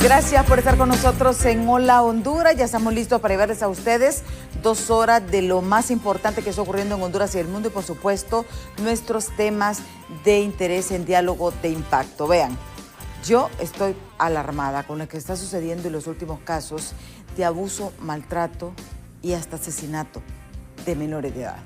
Gracias por estar con nosotros en Hola Honduras. Ya estamos listos para llevarles a ustedes 2 horas de lo más importante que está ocurriendo en Honduras y el mundo y, por supuesto, nuestros temas de interés en diálogo de impacto. Vean, yo estoy alarmada con lo que está sucediendo en los últimos casos de abuso, maltrato y hasta asesinato de menores de edad.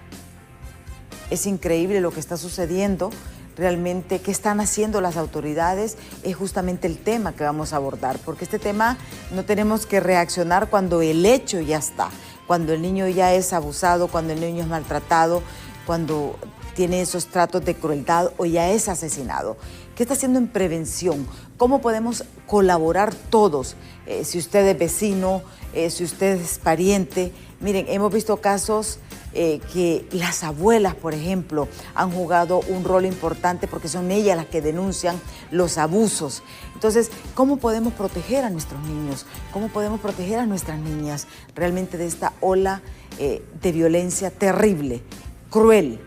Es increíble lo que está sucediendo. Realmente, ¿qué están haciendo las autoridades? Es justamente el tema que vamos a abordar, porque este tema no tenemos que reaccionar cuando el hecho ya está, cuando el niño ya es abusado, cuando el niño es maltratado, cuando tiene esos tratos de crueldad o ya es asesinado. ¿Qué está haciendo en prevención? ¿Cómo podemos colaborar todos? Si usted es vecino, si usted es pariente. Miren, hemos visto casos que las abuelas, por ejemplo, han jugado un rol importante porque son ellas las que denuncian los abusos. Entonces, ¿cómo podemos proteger a nuestros niños? ¿Cómo podemos proteger a nuestras niñas realmente de esta ola de violencia terrible, cruel?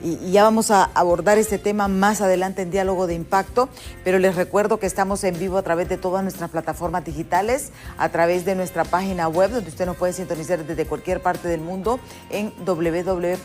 Y ya vamos a abordar este tema más adelante en Diálogo de Impacto, pero les recuerdo que estamos en vivo a través de todas nuestras plataformas digitales, a través de nuestra página web, donde usted nos puede sintonizar desde cualquier parte del mundo, en www.btv.com.hn,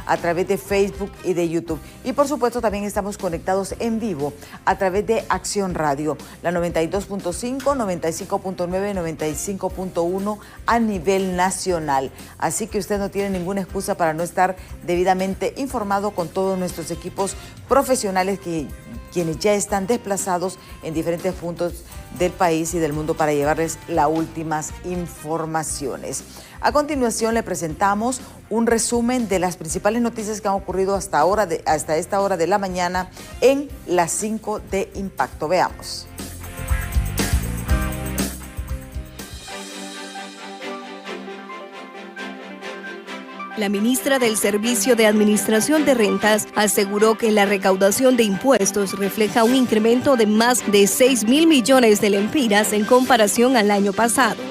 a través de Facebook y de YouTube. Y por supuesto también estamos conectados en vivo a través de Acción Radio, la 92.5, 95.9, 95.1 a nivel nacional. Así que usted no tiene ninguna excusa para no estar debidamente informado con todos nuestros equipos profesionales quienes ya están desplazados en diferentes puntos del país y del mundo para llevarles las últimas informaciones. A continuación le presentamos un resumen de las principales noticias que han ocurrido hasta esta hora de la mañana en las 5 de Impacto. Veamos. La ministra del Servicio de Administración de Rentas aseguró que la recaudación de impuestos refleja un incremento de más de 6.000 millones de lempiras en comparación al año pasado.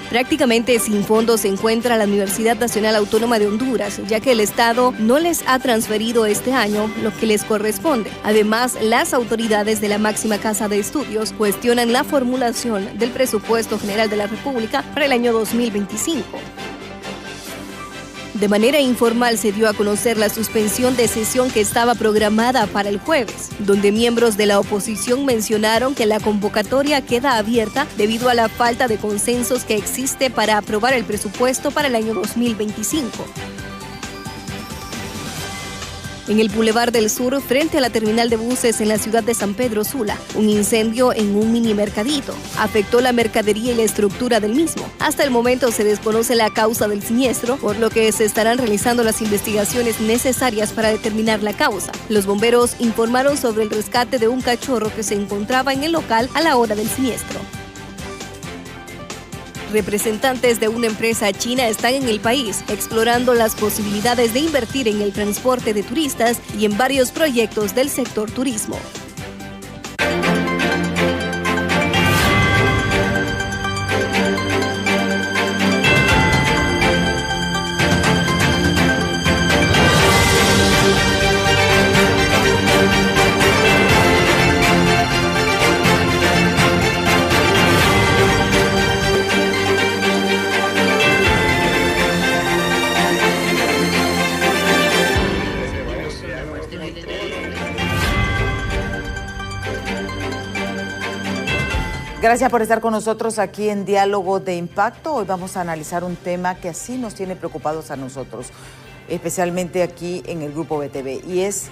Prácticamente sin fondos se encuentra la Universidad Nacional Autónoma de Honduras, ya que el Estado no les ha transferido este año lo que les corresponde. Además, las autoridades de la máxima casa de estudios cuestionan la formulación del presupuesto general de la República para el año 2025. De manera informal se dio a conocer la suspensión de sesión que estaba programada para el jueves, donde miembros de la oposición mencionaron que la convocatoria queda abierta debido a la falta de consensos que existe para aprobar el presupuesto para el año 2025. En el Boulevard del Sur, frente a la terminal de buses en la ciudad de San Pedro Sula, un incendio en un mini mercadito afectó la mercadería y la estructura del mismo. Hasta el momento se desconoce la causa del siniestro, por lo que se estarán realizando las investigaciones necesarias para determinar la causa. Los bomberos informaron sobre el rescate de un cachorro que se encontraba en el local a la hora del siniestro. Representantes de una empresa china están en el país explorando las posibilidades de invertir en el transporte de turistas y en varios proyectos del sector turismo. Gracias por estar con nosotros aquí en Diálogo de Impacto. Hoy vamos a analizar un tema que así nos tiene preocupados a nosotros, especialmente aquí en el Grupo BTV, y es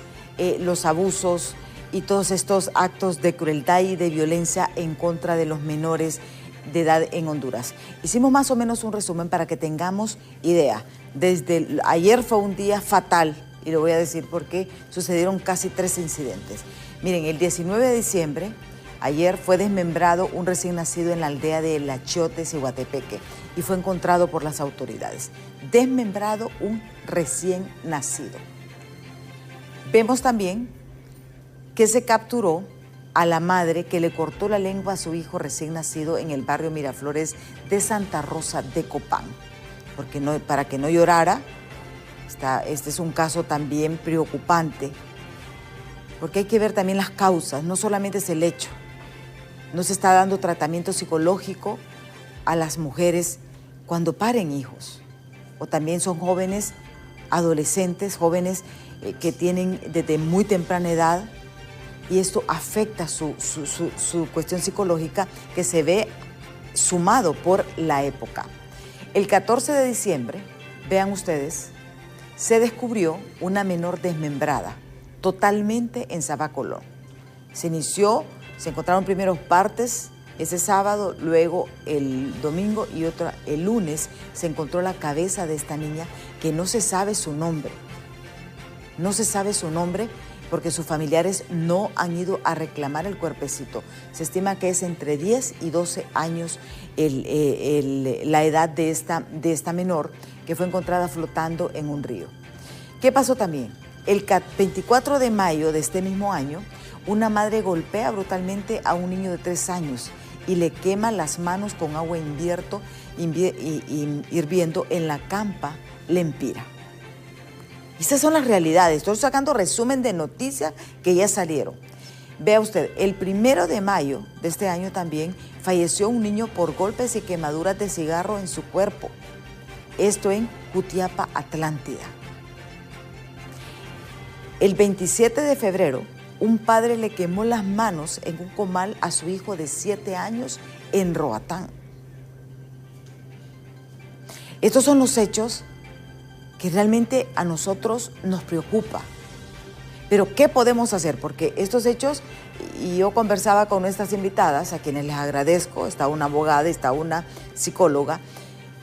los abusos y todos estos actos de crueldad y de violencia en contra de los menores de edad en Honduras. Hicimos más o menos un resumen para que tengamos idea. Desde ayer fue un día fatal, y lo voy a decir porque sucedieron casi 3 incidentes. Miren, el 19 de diciembre... ayer fue desmembrado un recién nacido en la aldea de El Achiote, Siguatepeque, y fue encontrado por las autoridades. Desmembrado un recién nacido. Vemos también que se capturó a la madre que le cortó la lengua a su hijo recién nacido en el barrio Miraflores de Santa Rosa de Copán. Para que no llorara, este es un caso también preocupante. porque hay que ver también las causas, no solamente es el hecho. No se está dando tratamiento psicológico a las mujeres cuando paren hijos, o también son jóvenes, adolescentes, jóvenes que tienen desde muy temprana edad, y esto afecta su cuestión psicológica, que se ve sumado por la época. El 14 de diciembre, vean ustedes, se descubrió una menor desmembrada, totalmente en Sabá, Colón. Se encontraron primero partes ese sábado, luego el domingo y otra el lunes se encontró la cabeza de esta niña, que no se sabe su nombre. No se sabe su nombre porque sus familiares no han ido a reclamar el cuerpecito. Se estima que es entre 10 y 12 años la edad de esta menor, que fue encontrada flotando en un río. ¿Qué pasó también? El 24 de mayo de este mismo año, una madre golpea brutalmente a un niño de 3 años y le quema las manos con agua hirviendo en la campa Lempira. Estas son las realidades. Estoy sacando resumen de noticias que ya salieron. Vea usted, el 1 de mayo de este año también falleció un niño por golpes y quemaduras de cigarro en su cuerpo. Esto en Jutiapa, Atlántida. El 27 de febrero, un padre le quemó las manos en un comal a su hijo de 7 años en Roatán. Estos son los hechos que realmente a nosotros nos preocupa. Pero ¿qué podemos hacer? Porque estos hechos, y yo conversaba con nuestras invitadas, a quienes les agradezco, está una abogada, está una psicóloga,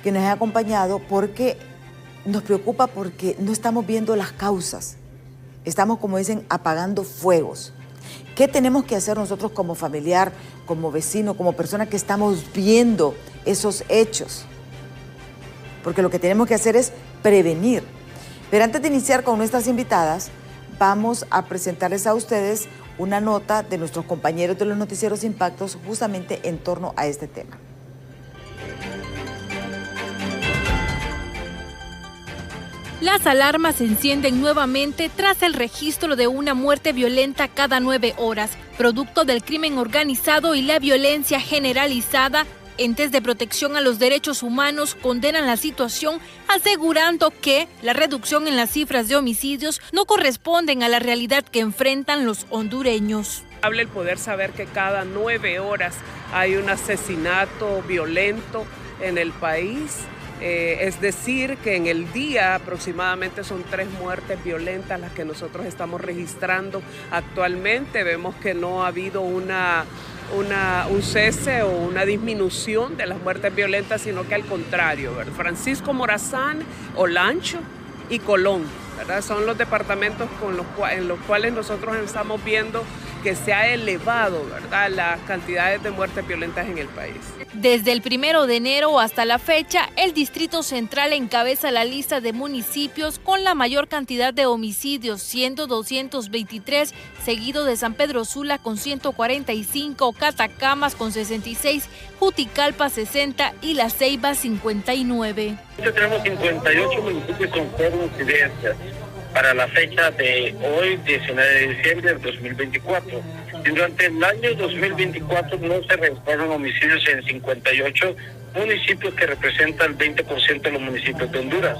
que nos ha acompañado, porque nos preocupa porque no estamos viendo las causas. Estamos, como dicen, apagando fuegos. ¿Qué tenemos que hacer nosotros como familiar, como vecino, como persona que estamos viendo esos hechos? Porque lo que tenemos que hacer es prevenir. Pero antes de iniciar con nuestras invitadas, vamos a presentarles a ustedes una nota de nuestros compañeros de los noticieros Impactos justamente en torno a este tema. Las alarmas se encienden nuevamente tras el registro de una muerte violenta cada 9 horas, producto del crimen organizado y la violencia generalizada. Entes de protección a los derechos humanos condenan la situación, asegurando que la reducción en las cifras de homicidios no corresponden a la realidad que enfrentan los hondureños. El poder saber que cada 9 horas hay un asesinato violento en el país. Es decir, que en el día aproximadamente son 3 muertes violentas las que nosotros estamos registrando actualmente. Vemos que no ha habido un cese o una disminución de las muertes violentas, sino que al contrario, ¿verdad? Francisco Morazán, Olancho y Colón, ¿verdad? Son los departamentos en los cuales nosotros estamos viendo que se ha elevado, ¿verdad?, las cantidades de muertes violentas en el país. Desde el 1 de enero hasta la fecha, el Distrito Central encabeza la lista de municipios con la mayor cantidad de homicidios, siendo 223, seguido de San Pedro Sula con 145, Catacamas con 66, Juticalpa 60 y La Ceiba 59. Tenemos 58 municipios con 0 incidencias para la fecha de hoy, 19 de diciembre del 2024. Y durante el año 2024 no se registraron homicidios en 58 municipios, que representan el 20% de los municipios de Honduras.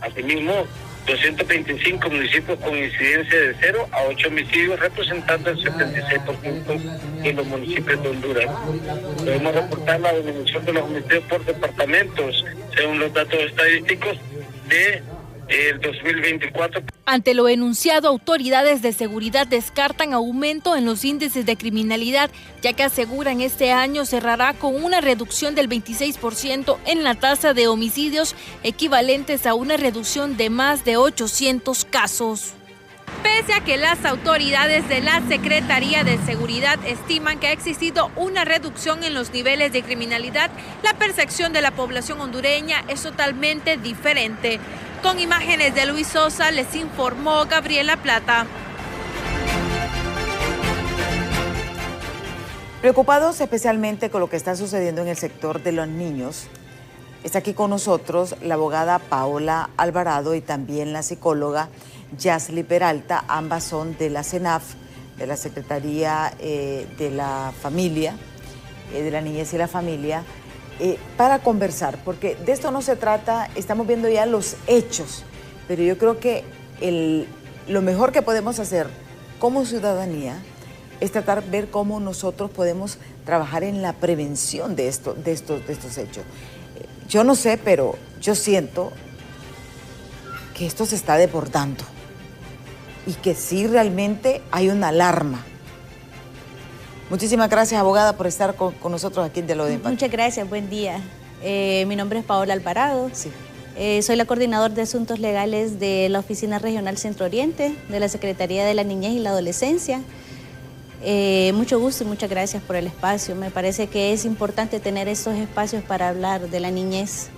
Asimismo, 225 municipios con incidencia de 0 a 8 homicidios, representando el 76% de los municipios de Honduras. Debemos reportar la disminución de los homicidios por departamentos, según los datos estadísticos de el 2024. Ante lo enunciado, autoridades de seguridad descartan aumento en los índices de criminalidad, ya que aseguran este año cerrará con una reducción del 26% en la tasa de homicidios, equivalentes a una reducción de más de 800 casos. Pese a que las autoridades de la Secretaría de Seguridad estiman que ha existido una reducción en los niveles de criminalidad, la percepción de la población hondureña es totalmente diferente. Con imágenes de Luis Sosa, les informó Gabriela Plata. Preocupados especialmente con lo que está sucediendo en el sector de los niños, está aquí con nosotros la abogada Paola Alvarado y también la psicóloga Yasli Peralta. Ambas son de la CENAF, de la Secretaría de la Familia, de la Niñez y la Familia, para conversar, porque de esto no se trata, estamos viendo ya los hechos, pero yo creo que lo mejor que podemos hacer como ciudadanía es tratar de ver cómo nosotros podemos trabajar en la prevención de estos hechos. Yo no sé, pero yo siento que esto se está desbordando y que sí realmente hay una alarma. Muchísimas gracias, abogada, por estar con nosotros aquí en Diálogo de Impacto. Muchas gracias, buen día. Mi nombre es Paola Alvarado. Sí. Soy la coordinadora de Asuntos Legales de la Oficina Regional Centro Oriente, de la Secretaría de la Niñez y la Adolescencia. Mucho gusto y muchas gracias por el espacio. Me parece que es importante tener estos espacios para hablar de la niñez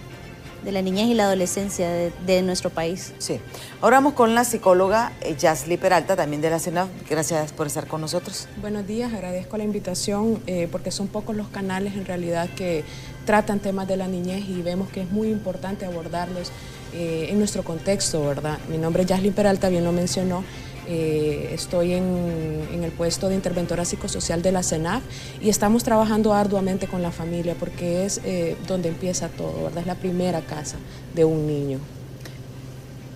y la adolescencia de nuestro país. Sí. Ahora vamos con la psicóloga Yasli Peralta, también de la CENAF. Gracias por estar con nosotros. Buenos días, agradezco la invitación porque son pocos los canales en realidad que tratan temas de la niñez y vemos que es muy importante abordarlos en nuestro contexto, ¿verdad? Mi nombre es Yasli Peralta, bien lo mencionó. Estoy en el puesto de interventora psicosocial de la CENAF y estamos trabajando arduamente con la familia porque es donde empieza todo, ¿verdad? Es la primera casa de un niño.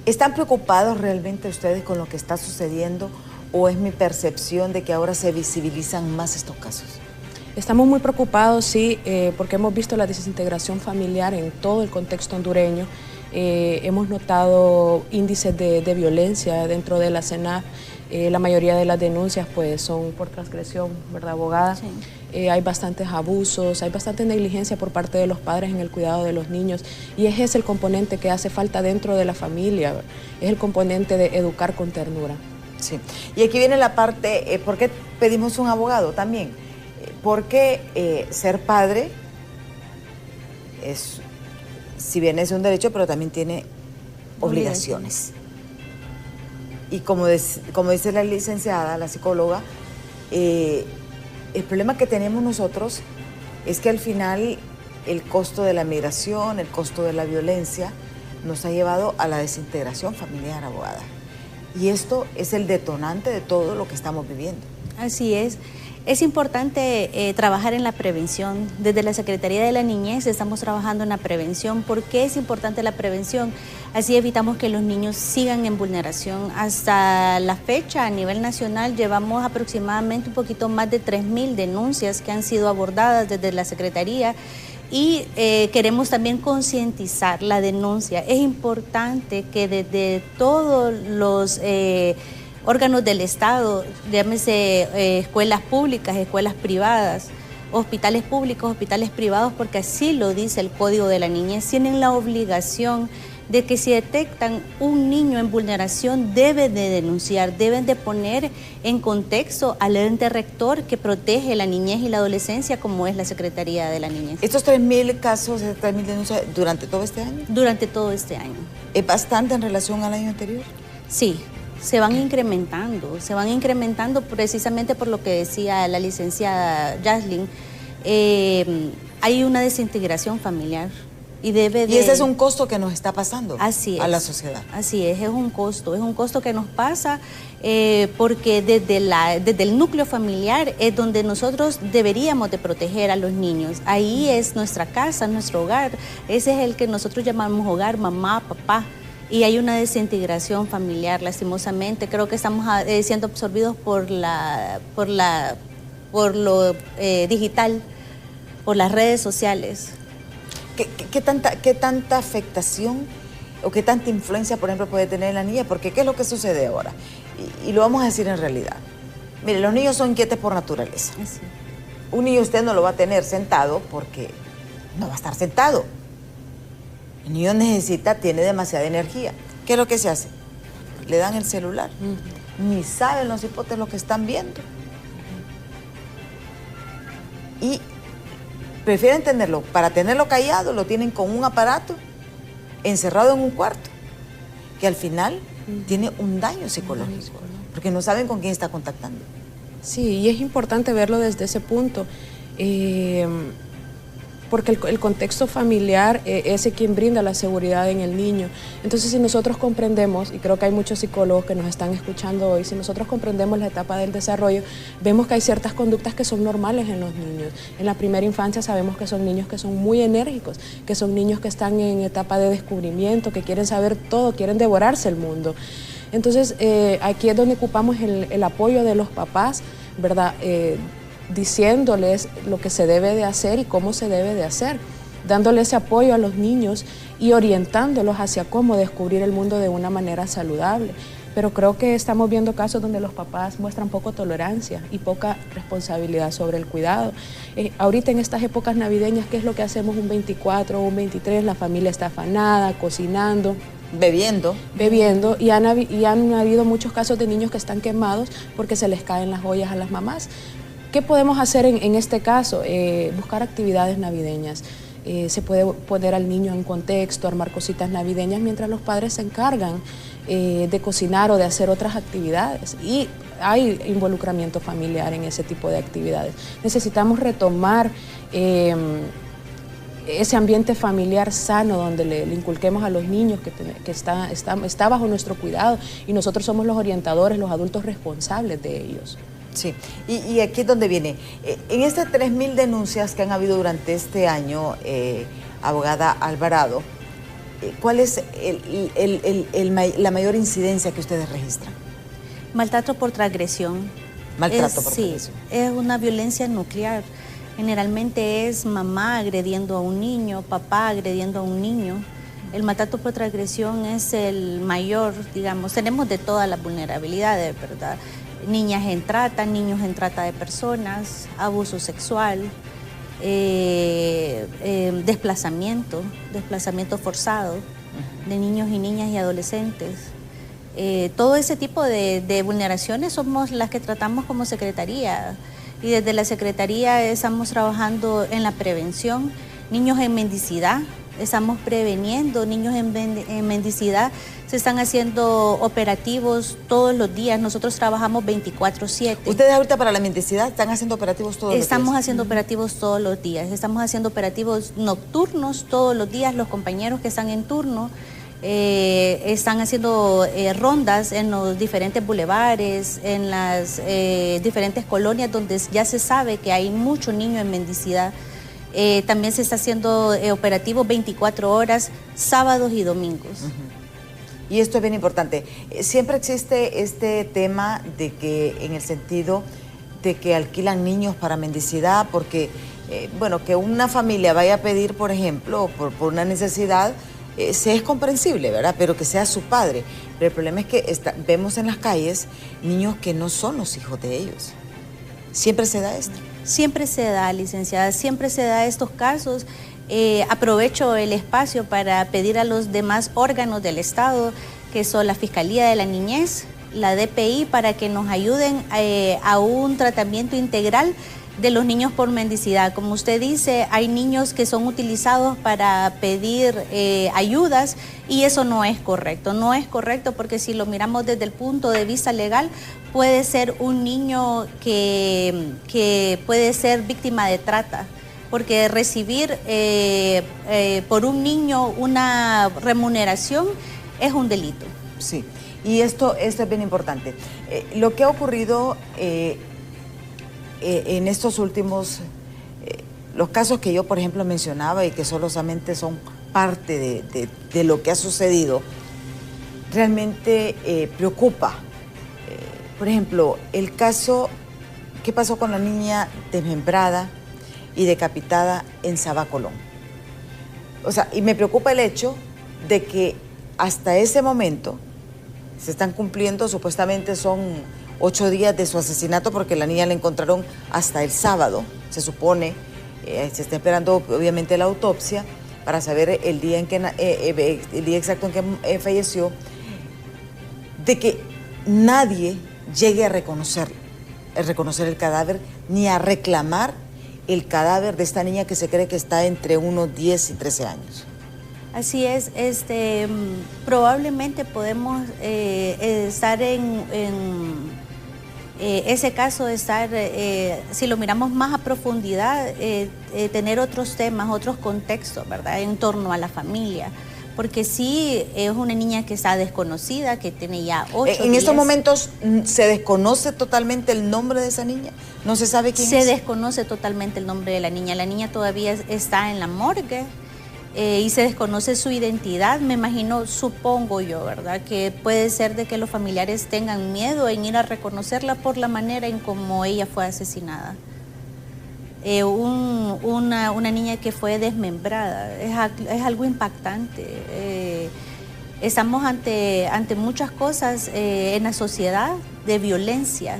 ¿Están preocupados realmente ustedes con lo que está sucediendo o es mi percepción de que ahora se visibilizan más estos casos? Estamos muy preocupados, sí, porque hemos visto la desintegración familiar en todo el contexto hondureño. Hemos notado índices de violencia dentro de la CENAF. La mayoría de las denuncias pues son por transgresión, ¿verdad, abogada? Sí. Hay bastantes abusos, hay bastante negligencia por parte de los padres en el cuidado de los niños y ese es el componente que hace falta dentro de la familia, es el componente de educar con ternura. Sí, y aquí viene la parte, ¿por qué pedimos un abogado también? Porque ser padre es, si bien es un derecho, pero también tiene obligaciones. Y como dice la licenciada, la psicóloga, el problema que tenemos nosotros es que al final el costo de la migración, el costo de la violencia, nos ha llevado a la desintegración familiar, abogada. Y esto es el detonante de todo lo que estamos viviendo. Así es. Es importante trabajar en la prevención. Desde la Secretaría de la Niñez estamos trabajando en la prevención. ¿Por qué es importante la prevención? Así evitamos que los niños sigan en vulneración. Hasta la fecha, a nivel nacional, llevamos aproximadamente un poquito más de 3.000 denuncias que han sido abordadas desde la Secretaría y queremos también concientizar la denuncia. Es importante que desde todos los órganos del Estado, llámese escuelas públicas, escuelas privadas, hospitales públicos, hospitales privados, porque así lo dice el Código de la Niñez, tienen la obligación de que si detectan un niño en vulneración deben de denunciar, deben de poner en contexto al ente rector que protege la niñez y la adolescencia como es la Secretaría de la Niñez. ¿Estos 3.000 casos, 3.000 denuncias durante todo este año? Durante todo este año. ¿Es bastante en relación al año anterior? Sí. Se van incrementando precisamente por lo que decía la licenciada Yaslin. Hay una desintegración familiar y Y ese es un costo que nos está pasando a la sociedad. Así es un costo que nos pasa porque desde el núcleo familiar es donde nosotros deberíamos de proteger a los niños. Ahí es nuestra casa, nuestro hogar, ese es el que nosotros llamamos hogar, mamá, papá. Y hay una desintegración familiar, lastimosamente. Creo que estamos siendo absorbidos por lo digital, por las redes sociales. ¿Qué tanta afectación o qué tanta influencia, por ejemplo, puede tener en la niña? Porque ¿qué es lo que sucede ahora? Y lo vamos a decir en realidad. Mire, los niños son inquietos por naturaleza. Así. Un niño usted no lo va a tener sentado porque no va a estar sentado. El niño tiene demasiada energía. ¿Qué es lo que se hace? Le dan el celular. Ni saben los hipotes lo que están viendo. Y prefieren tenerlo, para tenerlo callado, lo tienen con un aparato, encerrado en un cuarto, que al final tiene un daño psicológico, porque no saben con quién está contactando. Sí, y es importante verlo desde ese punto. porque el contexto familiar es quien brinda la seguridad en el niño. Entonces, si nosotros comprendemos, y creo que hay muchos psicólogos que nos están escuchando hoy, si nosotros comprendemos la etapa del desarrollo, vemos que hay ciertas conductas que son normales en los niños. En la primera infancia sabemos que son niños que son muy enérgicos, que son niños que están en etapa de descubrimiento, que quieren saber todo, quieren devorarse el mundo. Entonces, aquí es donde ocupamos el apoyo de los papás, ¿verdad? Diciéndoles lo que se debe de hacer y cómo se debe de hacer, dándole ese apoyo a los niños y orientándolos hacia cómo descubrir el mundo de una manera saludable. Pero creo que estamos viendo casos donde los papás muestran poca tolerancia y poca responsabilidad sobre el cuidado. Ahorita en estas épocas navideñas, ¿qué es lo que hacemos un 24 o un 23? La familia está afanada, cocinando, bebiendo y han habido muchos casos de niños que están quemados porque se les caen las ollas a las mamás. ¿Qué podemos hacer en este caso? Buscar actividades navideñas. Se puede poner al niño en contexto, armar cositas navideñas mientras los padres se encargan de cocinar o de hacer otras actividades. Y hay involucramiento familiar en ese tipo de actividades. Necesitamos retomar ese ambiente familiar sano donde le inculquemos a los niños que está bajo nuestro cuidado y nosotros somos los orientadores, los adultos responsables de ellos. Sí, y aquí es donde viene. En estas 3.000 denuncias que han habido durante este año, abogada Alvarado, ¿cuál es la mayor incidencia que ustedes registran? Maltrato por transgresión. Maltrato por transgresión. Sí, es una violencia nuclear. Generalmente es mamá agrediendo a un niño, papá agrediendo a un niño. El maltrato por transgresión es el mayor, digamos, tenemos de todas las vulnerabilidades, ¿verdad? Niñas en trata, niños en trata de personas, abuso sexual, desplazamiento forzado de niños y niñas y adolescentes. Todo ese tipo de vulneraciones somos las que tratamos como Secretaría. Y desde la Secretaría estamos trabajando en la prevención. Niños en mendicidad, estamos preveniendo niños en mendicidad. Se están haciendo operativos todos los días. Nosotros trabajamos 24/7. ¿Ustedes ahorita para la mendicidad están haciendo operativos todos los días? Estamos haciendo operativos todos los días. Estamos haciendo operativos nocturnos todos los días. Los compañeros que están en turno están haciendo rondas en los diferentes bulevares, en las diferentes colonias donde ya se sabe que hay muchos niños en mendicidad. También se está haciendo operativos 24 horas, sábados y domingos. Y esto es bien importante. Siempre existe este tema de que, en el sentido de que alquilan niños para mendicidad, porque, bueno, que una familia vaya a pedir, por ejemplo, por una necesidad, se es comprensible, ¿verdad? Pero que sea su padre. Pero el problema es que vemos en las calles niños que no son los hijos de ellos. ¿Siempre se da esto? Siempre se da, licenciada, siempre se da estos casos. Aprovecho el espacio para pedir a los demás órganos del Estado, que son la Fiscalía de la Niñez, la DPI, para que nos ayuden a un tratamiento integral de los niños por mendicidad. Como usted dice, hay niños que son utilizados para pedir ayudas y eso no es correcto. No es correcto porque si lo miramos desde el punto de vista legal, puede ser un niño que puede ser víctima de trata, porque recibir por un niño una remuneración es un delito. Sí, y esto es bien importante. Lo que ha ocurrido en estos últimos, los casos que yo, por ejemplo, mencionaba y que solamente son parte de lo que ha sucedido, realmente preocupa. Por ejemplo, el caso, ¿qué pasó con la niña desmembrada y decapitada en Sabá, Colón? O sea, y me preocupa el hecho de que hasta ese momento se están cumpliendo, supuestamente son 8 días de su asesinato, porque la niña la encontraron hasta el sábado, se supone. Se está esperando obviamente la autopsia para saber el día exacto en que falleció, de que nadie llegue a reconocer el cadáver ni a reclamar el cadáver de esta niña que se cree que está entre unos 10 y 13 años. Así es, probablemente podemos estar ese caso de estar, si lo miramos más a profundidad, tener otros temas, otros contextos, ¿verdad?, en torno a la familia. Porque sí, es una niña que está desconocida, que tiene ya 8 días. ¿En estos momentos se desconoce totalmente el nombre de esa niña? ¿No se sabe quién es? Se desconoce totalmente el nombre de la niña. La niña todavía está en la morgue y se desconoce su identidad. Me imagino, supongo yo, ¿verdad?, que puede ser de que los familiares tengan miedo en ir a reconocerla por la manera en cómo ella fue asesinada. Una niña que fue desmembrada, es algo impactante. Estamos ante muchas cosas en la sociedad de violencia.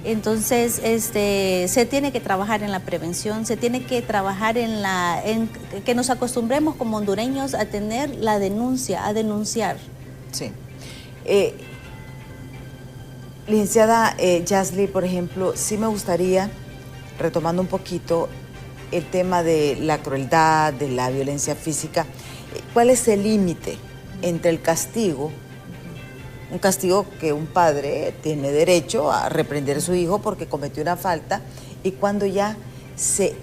Entonces, se tiene que trabajar en la prevención, se tiene que trabajar en que nos acostumbremos como hondureños a tener la denuncia, a denunciar. Sí. Licenciada Yasly, por ejemplo, sí me gustaría, retomando un poquito el tema de la crueldad, de la violencia física, ¿cuál es el límite entre el castigo, un castigo que un padre tiene derecho a reprender a su hijo porque cometió una falta, y cuando ya se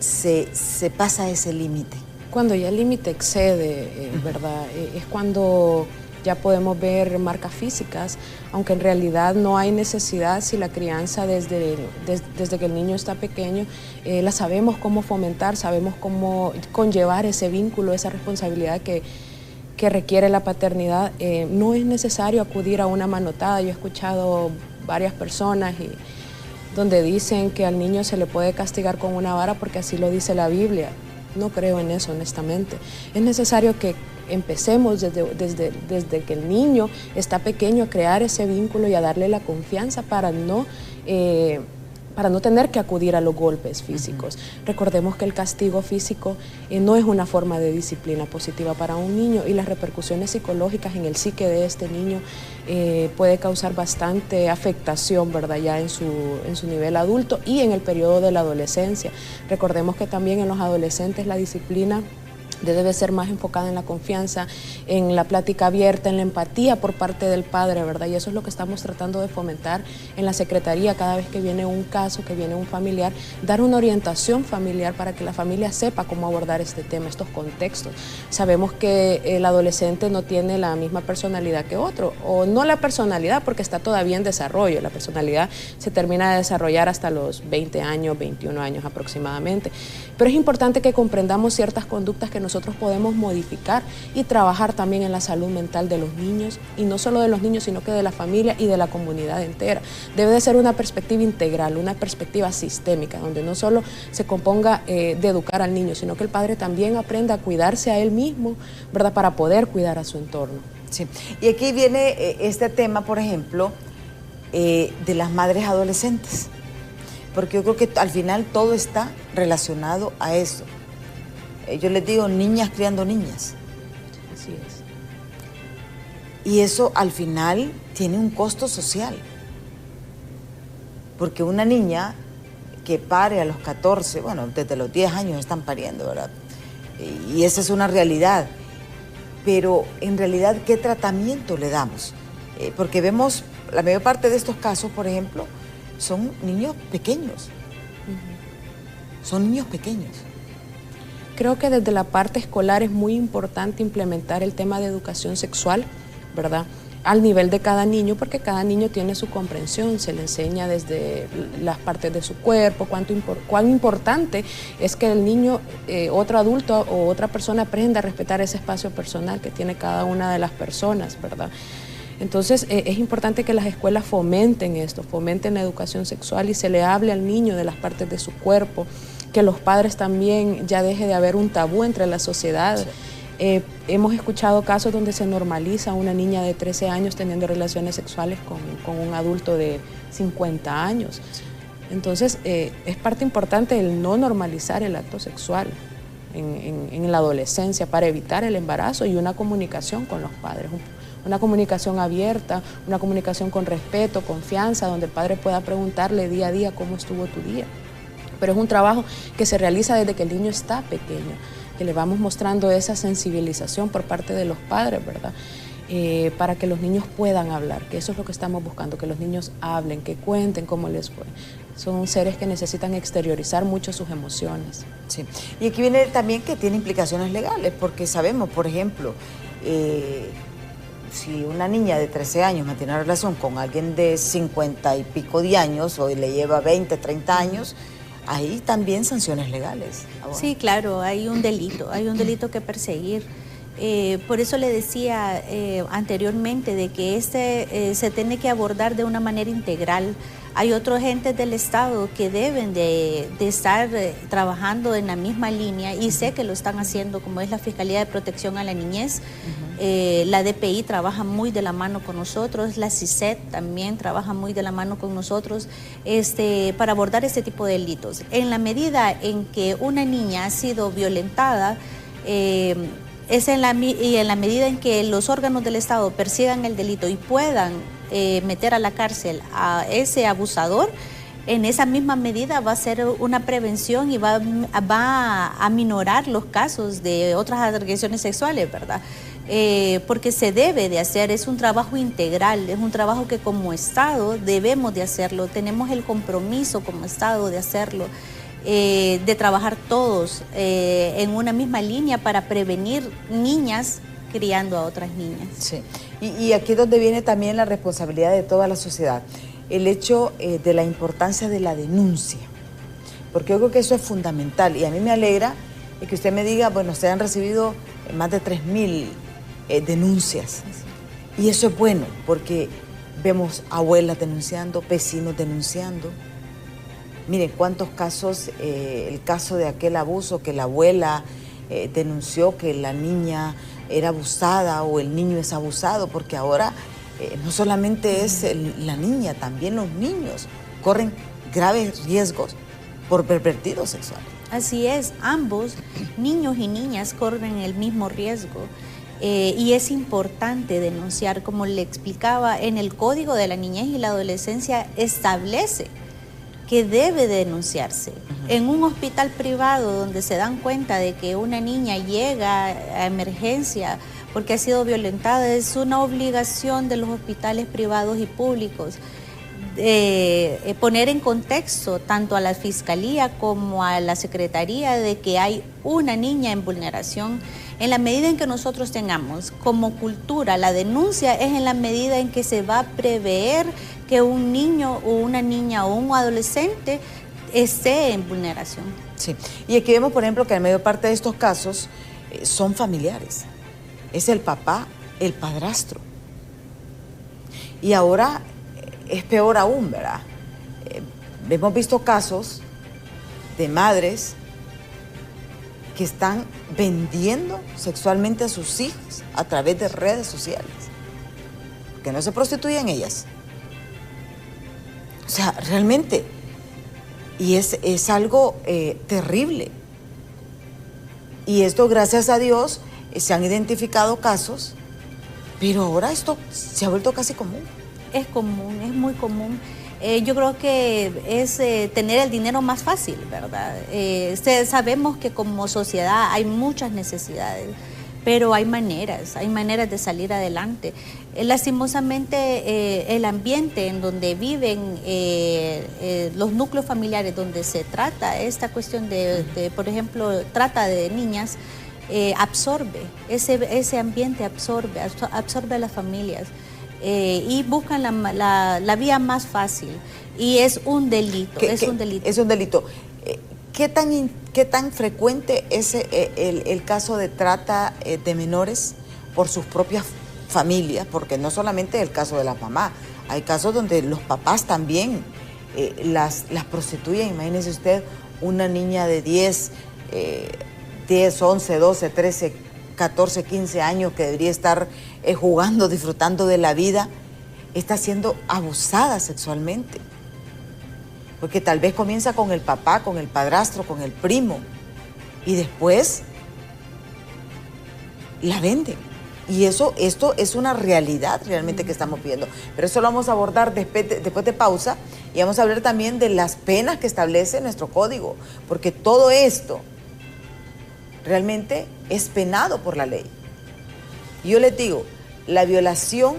pasa ese límite? Cuando ya el límite excede, ¿verdad? Es cuando ya podemos ver marcas físicas, aunque en realidad no hay necesidad si la crianza desde que el niño está pequeño, la sabemos cómo fomentar, sabemos cómo conllevar ese vínculo, esa responsabilidad que requiere la paternidad. No es necesario acudir a una manotada. Yo he escuchado varias personas donde dicen que al niño se le puede castigar con una vara porque así lo dice la Biblia. No creo en eso, honestamente. Es necesario que empecemos desde que el niño está pequeño a crear ese vínculo y a darle la confianza para no tener que acudir a los golpes físicos. Recordemos que el castigo físico no es una forma de disciplina positiva para un niño, y las repercusiones psicológicas en el psique de este niño puede causar bastante afectación, ¿verdad?, ya en su nivel adulto y en el periodo de la adolescencia. Recordemos que también en los adolescentes la disciplina debe ser más enfocada en la confianza, en la plática abierta, en la empatía por parte del padre, ¿verdad? Y eso es lo que estamos tratando de fomentar en la Secretaría cada vez que viene un caso, que viene un familiar, dar una orientación familiar para que la familia sepa cómo abordar este tema, estos contextos. Sabemos que el adolescente no tiene la misma personalidad que otro, o no la personalidad porque está todavía en desarrollo. La personalidad se termina de desarrollar hasta los 20 años, 21 años aproximadamente. Pero es importante que comprendamos ciertas conductas que nosotros podemos modificar y trabajar también en la salud mental de los niños, y no solo de los niños, sino que de la familia y de la comunidad entera. Debe de ser una perspectiva integral, una perspectiva sistémica, donde no solo se componga de educar al niño, sino que el padre también aprenda a cuidarse a él mismo, ¿verdad?, para poder cuidar a su entorno. Sí. Y aquí viene este tema, por ejemplo, de las madres adolescentes, porque yo creo que al final todo está relacionado a eso. Yo les digo, niñas criando niñas. Así es. Y eso al final tiene un costo social. Porque una niña que pare a los 14, bueno, desde los 10 años están pariendo, ¿verdad? Y esa es una realidad. Pero en realidad, ¿qué tratamiento le damos? Porque vemos, la mayor parte de estos casos, por ejemplo, son niños pequeños. Son niños pequeños. Creo que desde la parte escolar es muy importante implementar el tema de educación sexual, ¿verdad?, al nivel de cada niño, porque cada niño tiene su comprensión, se le enseña desde las partes de su cuerpo, cuán importante es que el niño, otro adulto o otra persona aprenda a respetar ese espacio personal que tiene cada una de las personas, ¿verdad? Entonces es importante que las escuelas fomenten esto, fomenten la educación sexual y se le hable al niño de las partes de su cuerpo, que los padres también ya deje de haber un tabú entre la sociedad. Sí. Hemos escuchado casos donde se normaliza a una niña de 13 años teniendo relaciones sexuales con un adulto de 50 años. Entonces es parte importante el no normalizar el acto sexual en la adolescencia para evitar el embarazo, y una comunicación con los padres, una comunicación abierta, una comunicación con respeto, confianza, donde el padre pueda preguntarle día a día cómo estuvo tu día. Pero es un trabajo que se realiza desde que el niño está pequeño, que le vamos mostrando esa sensibilización por parte de los padres, ¿verdad? para que los niños puedan hablar, que eso es lo que estamos buscando, que los niños hablen, que cuenten cómo les fue. Son seres que necesitan exteriorizar mucho sus emociones. Sí. Y aquí viene también que tiene implicaciones legales, porque sabemos, por ejemplo, si una niña de 13 años mantiene una relación con alguien de 50 y pico de años, o le lleva 20, 30 años, hay también sanciones legales. Sí, claro, hay un delito que perseguir. Por eso le decía anteriormente de que se tiene que abordar de una manera integral. Hay otros agentes del Estado que deben de estar trabajando en la misma línea, y sé que lo están haciendo, como es la Fiscalía de Protección a la Niñez. La DPI trabaja muy de la mano con nosotros, la CICET también trabaja muy de la mano con nosotros para abordar este tipo de delitos. En la medida en que una niña ha sido violentada, y en la medida en que los órganos del Estado persigan el delito y puedan meter a la cárcel a ese abusador, en esa misma medida va a ser una prevención y va a minorar los casos de otras agresiones sexuales, ¿verdad? Porque se debe de hacer, es un trabajo integral, es un trabajo que como Estado debemos de hacerlo, tenemos el compromiso como Estado de hacerlo. De trabajar todos en una misma línea para prevenir niñas criando a otras niñas. Sí, y aquí es donde viene también la responsabilidad de toda la sociedad, el hecho de la importancia de la denuncia, porque yo creo que eso es fundamental, y a mí me alegra que usted me diga, bueno, se han recibido más de 3.000 denuncias, y eso es bueno, porque vemos abuelas denunciando, vecinos denunciando. Miren cuántos casos, el caso de aquel abuso que la abuela denunció que la niña era abusada o el niño es abusado, porque ahora no solamente es la niña, también los niños corren graves riesgos por pervertidos sexuales. Así es, ambos, niños y niñas, corren el mismo riesgo. Y es importante denunciar, como le explicaba, en el Código de la Niñez y la Adolescencia establece que debe denunciarse. En un hospital privado donde se dan cuenta de que una niña llega a emergencia porque ha sido violentada, es una obligación de los hospitales privados y públicos poner en contexto tanto a la Fiscalía como a la Secretaría de que hay una niña en vulneración. En la medida en que nosotros tengamos como cultura la denuncia, es en la medida en que se va a prever que un niño o una niña o un adolescente esté en vulneración. Sí, y aquí vemos, por ejemplo, que la mayor parte de estos casos son familiares. Es el papá, el padrastro. Y ahora es peor aún, ¿verdad? Hemos visto casos de madres que están vendiendo sexualmente a sus hijos a través de redes sociales, que no se prostituyen ellas. O sea, realmente, y es algo terrible. Y esto, gracias a Dios, se han identificado casos, pero ahora esto se ha vuelto casi común. Es común, es muy común. Yo creo que es tener el dinero más fácil, ¿verdad? Sabemos que como sociedad hay muchas necesidades, pero hay maneras de salir adelante. Lastimosamente, el ambiente en donde viven los núcleos familiares, donde se trata esta cuestión de por ejemplo, trata de niñas, absorbe, ese ambiente absorbe a las familias. Y buscan la vía más fácil, y es un delito, es un delito. ¿Qué tan frecuente es el caso de trata de menores por sus propias familias? Porque no solamente es el caso de las mamás, hay casos donde los papás también las prostituyen. Imagínese usted una niña de 10, 11, 12, 13, 14, 15 años que debería estar jugando, disfrutando de la vida, está siendo abusada sexualmente. Porque tal vez comienza con el papá, con el padrastro, con el primo, y después la venden. Y esto es una realidad realmente que estamos viendo. Pero eso lo vamos a abordar después de pausa, y vamos a hablar también de las penas que establece nuestro código, porque todo esto realmente es penado por la ley. Y yo les digo, la violación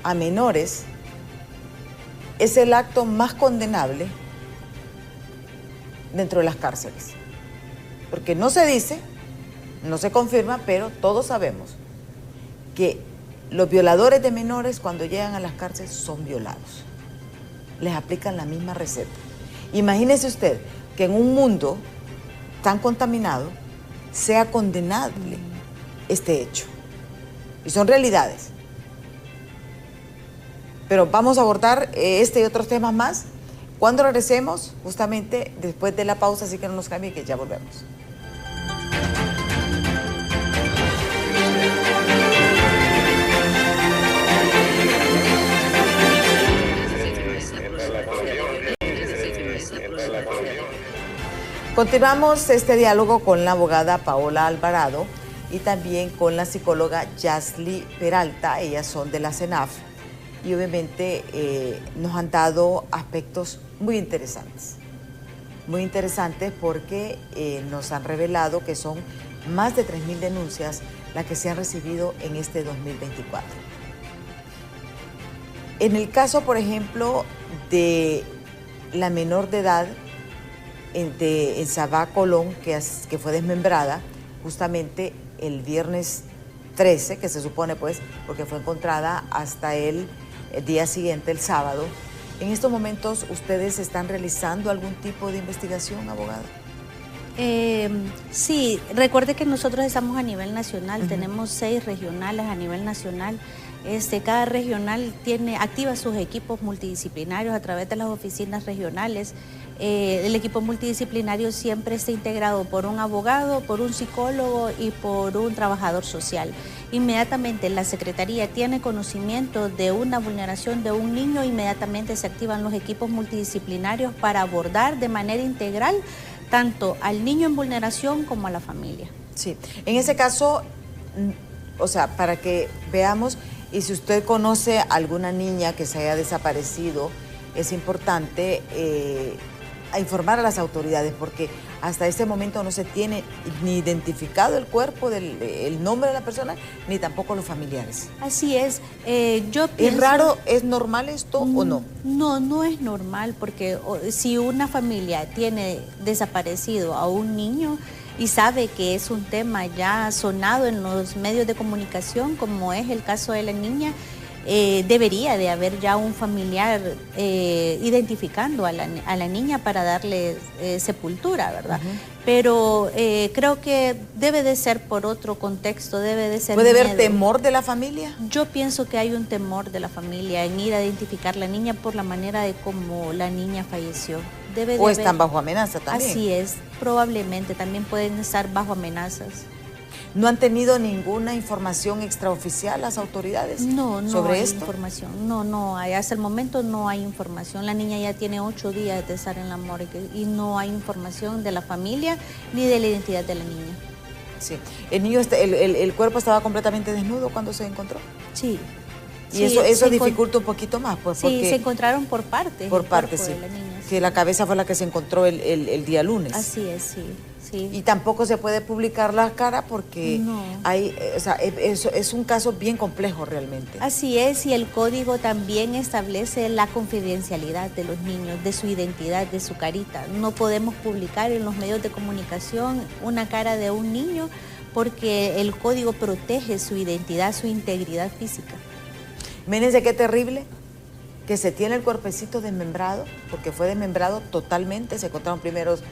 a menores es el acto más condenable dentro de las cárceles. Porque no se dice, no se confirma, pero todos sabemos que los violadores de menores cuando llegan a las cárceles son violados. Les aplican la misma receta. Imagínese usted que en un mundo tan contaminado sea condenable este hecho. Y son realidades. Pero vamos a abordar este y otros temas más cuando regresemos, justamente después de la pausa, así que no nos cambie, que ya volvemos. Continuamos este diálogo con la abogada Paola Alvarado y también con la psicóloga Yasly Peralta. Ellas son de la CENAF y obviamente nos han dado aspectos muy interesantes porque nos han revelado que son más de 3.000 denuncias las que se han recibido en este 2024. En el caso, por ejemplo, de la menor de edad en Sabá, Colón, que fue desmembrada justamente el viernes 13, que se supone pues, porque fue encontrada hasta el día siguiente, el sábado. En estos momentos, ¿ustedes están realizando algún tipo de investigación, abogada? Sí, recuerde que nosotros estamos a nivel nacional, tenemos 6 regionales a nivel nacional. Cada regional activa sus equipos multidisciplinarios a través de las oficinas regionales. El equipo multidisciplinario siempre está integrado por un abogado, por un psicólogo y por un trabajador social. Inmediatamente la Secretaría tiene conocimiento de una vulneración de un niño, inmediatamente se activan los equipos multidisciplinarios para abordar de manera integral tanto al niño en vulneración como a la familia. Sí, en ese caso, o sea, para que veamos, y si usted conoce a alguna niña que se haya desaparecido, es importante a informar a las autoridades, porque hasta este momento no se tiene ni identificado el cuerpo, el nombre de la persona, ni tampoco los familiares. Así es. Yo pienso, ¿Es raro, es normal esto o no? No, no es normal, porque si una familia tiene desaparecido a un niño y sabe que es un tema ya sonado en los medios de comunicación, como es el caso de la niña, debería de haber ya un familiar identificando a la niña para darle sepultura, ¿verdad? Pero creo que debe de ser por otro contexto, debe de ser ¿Puede miedo. haber temor de la familia? Yo pienso que hay un temor de la familia en ir a identificar a la niña por la manera de cómo la niña falleció. ¿O están bajo amenaza también? Así es, probablemente también pueden estar bajo amenazas. ¿No han tenido ninguna información extraoficial las autoridades sobre esto? Información. No hay. Hasta el momento no hay información. La niña ya tiene 8 días de estar en la morgue y no hay información de la familia ni de la identidad de la niña. Sí. ¿El cuerpo estaba completamente desnudo cuando se encontró? Sí. Y eso dificulta un poquito más, pues, porque sí, se encontraron por partes. Por partes, sí. De la niña, que la cabeza fue la que se encontró el día lunes. Así es, sí. Y tampoco se puede publicar la cara porque es un caso bien complejo realmente. Así es, y el código también establece la confidencialidad de los niños, de su identidad, de su carita. No podemos publicar en los medios de comunicación una cara de un niño porque el código protege su identidad, su integridad física. Mírense qué terrible que se tiene el cuerpecito desmembrado, porque fue desmembrado totalmente. Se encontraron primeros,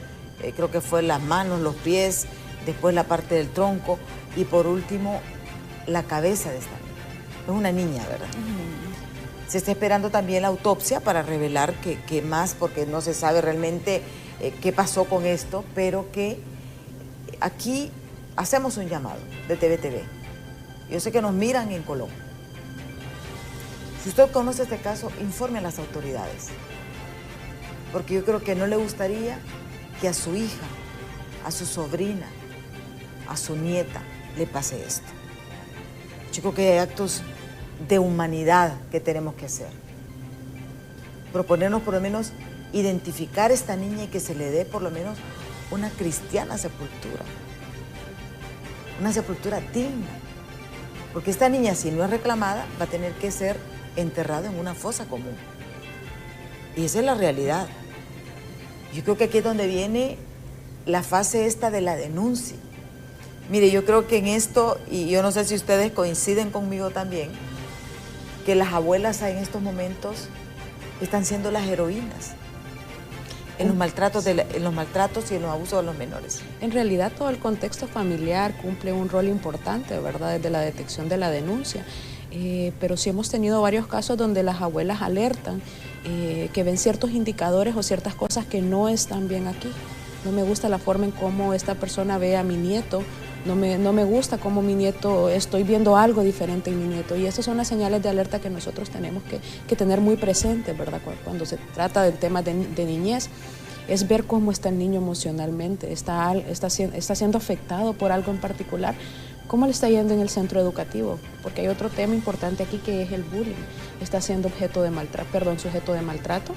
creo que fue las manos, los pies, después la parte del tronco y por último la cabeza de esta niña. Es una niña, ¿verdad? Se está esperando también la autopsia para revelar qué más, porque no se sabe realmente qué pasó con esto, pero que aquí hacemos un llamado de TVTV. Yo sé que nos miran en Colón. Si usted conoce este caso, informe a las autoridades, porque yo creo que no le gustaría que a su hija, a su sobrina, a su nieta le pase esto. Yo creo que hay actos de humanidad que tenemos que hacer. Proponernos por lo menos identificar a esta niña y que se le dé por lo menos una cristiana sepultura. Una sepultura digna. Porque esta niña, si no es reclamada, va a tener que ser enterrada en una fosa común. Y esa es la realidad. Yo creo que aquí es donde viene la fase esta de la denuncia. Mire, yo creo que en esto, y yo no sé si ustedes coinciden conmigo también, que las abuelas en estos momentos están siendo las heroínas en los maltratos, y en los abusos de los menores. En realidad todo el contexto familiar cumple un rol importante, ¿verdad?, desde la detección de la denuncia. Pero sí hemos tenido varios casos donde las abuelas alertan que ven ciertos indicadores o ciertas cosas que no están bien aquí. No me gusta la forma en cómo esta persona ve a mi nieto, no me gusta cómo mi nieto, estoy viendo algo diferente en mi nieto. Y estas son las señales de alerta que nosotros tenemos que tener muy presentes, ¿verdad? Cuando se trata del tema de niñez, es ver cómo está el niño emocionalmente, está siendo afectado por algo en particular. ¿Cómo le está yendo en el centro educativo? Porque hay otro tema importante aquí que es el bullying. Está siendo sujeto de maltrato.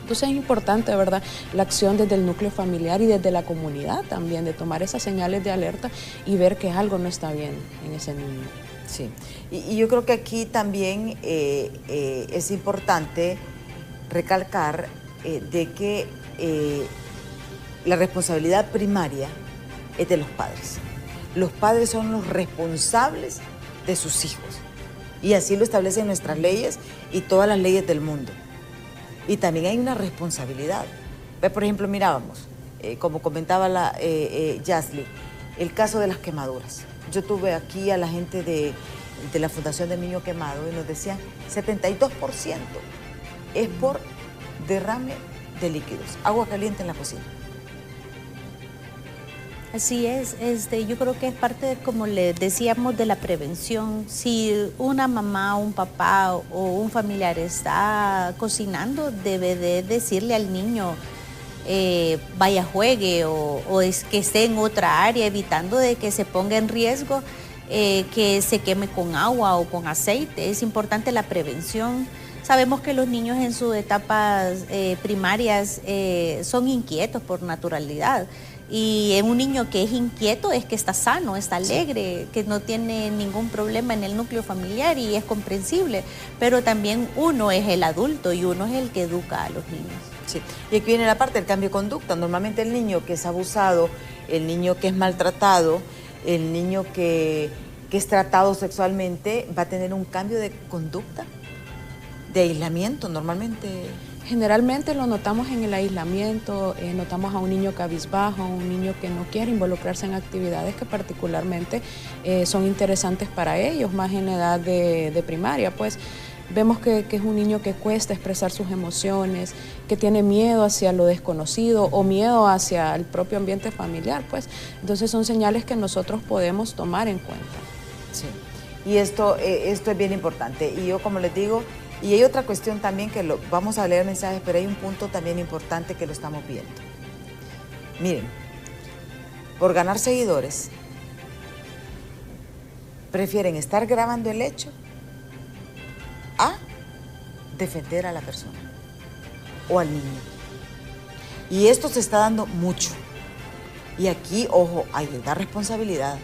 Entonces es importante, ¿verdad?, la acción desde el núcleo familiar y desde la comunidad también, de tomar esas señales de alerta y ver que algo no está bien en ese niño. Sí, y yo creo que aquí también es importante recalcar de que la responsabilidad primaria es de los padres. Los padres son los responsables de sus hijos. Y así lo establecen nuestras leyes y todas las leyes del mundo. Y también hay una responsabilidad. Por ejemplo, mirábamos, como comentaba Yasly, el caso de las quemaduras. Yo tuve aquí a la gente de la Fundación del Niño Quemado y nos decían 72% es por derrame de líquidos, agua caliente en la cocina. Así es, yo creo que es parte, como le decíamos, de la prevención. Si una mamá, un papá o un familiar está cocinando, debe de decirle al niño, vaya, juegue o es que esté en otra área, evitando de que se ponga en riesgo que se queme con agua o con aceite. Es importante la prevención. Sabemos que los niños en sus etapas primarias son inquietos por naturalidad. Y en un niño que es inquieto es que está sano, está alegre, que no tiene ningún problema en el núcleo familiar y es comprensible. Pero también uno es el adulto y uno es el que educa a los niños. Sí, y aquí viene la parte del cambio de conducta. Normalmente el niño que es abusado, el niño que es maltratado, el niño que es tratado sexualmente va a tener un cambio de conducta, de aislamiento normalmente. Generalmente lo notamos en el aislamiento, notamos a un niño cabizbajo, a un niño que no quiere involucrarse en actividades que particularmente son interesantes para ellos, más en edad de primaria, pues. Vemos que es un niño que cuesta expresar sus emociones, que tiene miedo hacia lo desconocido o miedo hacia el propio ambiente familiar, pues. Entonces son señales que nosotros podemos tomar en cuenta. Sí, y esto es bien importante. Y yo, como les digo, y hay otra cuestión también que vamos a leer mensajes, pero hay un punto también importante que lo estamos viendo. Miren, por ganar seguidores, prefieren estar grabando el hecho a defender a la persona o al niño. Y esto se está dando mucho. Y aquí, ojo, hay una responsabilidad.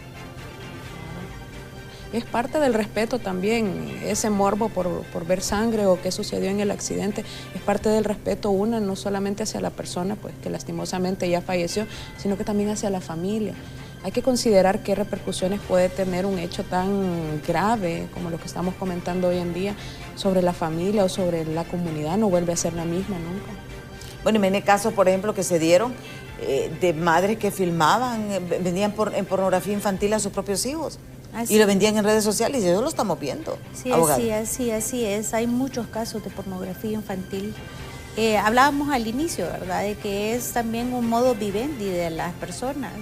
Es parte del respeto también, ese morbo por ver sangre o qué sucedió en el accidente, es parte del respeto no solamente hacia la persona, pues que lastimosamente ya falleció, sino que también hacia la familia. Hay que considerar qué repercusiones puede tener un hecho tan grave como lo que estamos comentando hoy en día sobre la familia o sobre la comunidad, no vuelve a ser la misma nunca. Bueno, y en el caso, por ejemplo, que se dieron de madres que filmaban, vendían en pornografía infantil a sus propios hijos. Así. Y lo vendían en redes sociales y eso lo estamos viendo. Sí, así es. Hay muchos casos de pornografía infantil. Hablábamos al inicio, ¿verdad?, de que es también un modo vivendi de las personas.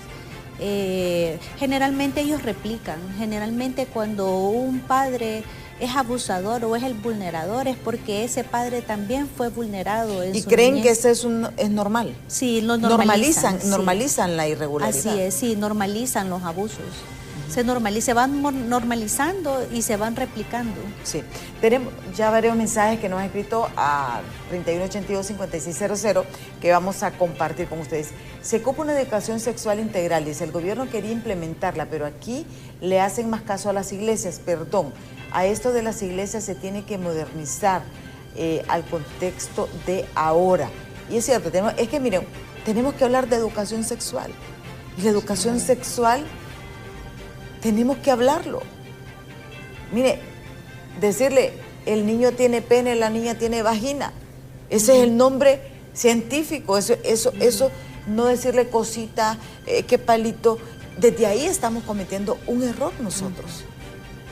Generalmente ellos replican. Generalmente cuando un padre es abusador o es el vulnerador es porque ese padre también fue vulnerado en su ¿Y creen niñez? que eso es normal? Sí, lo normalizan. Normalizan la irregularidad. Así es, sí, normalizan los abusos. se van normalizando y se van replicando. Sí, tenemos ya varios mensajes que nos han escrito a 3182-5600 que vamos a compartir con ustedes. Se ocupa una educación sexual integral, dice, el gobierno quería implementarla, pero aquí le hacen más caso a las iglesias, perdón, a esto de las iglesias se tiene que modernizar al contexto de ahora. Y es cierto, es que miren, tenemos que hablar de educación sexual. Y la educación sexual tenemos que hablarlo. Mire, decirle, el niño tiene pene, la niña tiene vagina. Ese es el nombre científico. Eso no decirle cosita, qué palito. Desde ahí estamos cometiendo un error nosotros,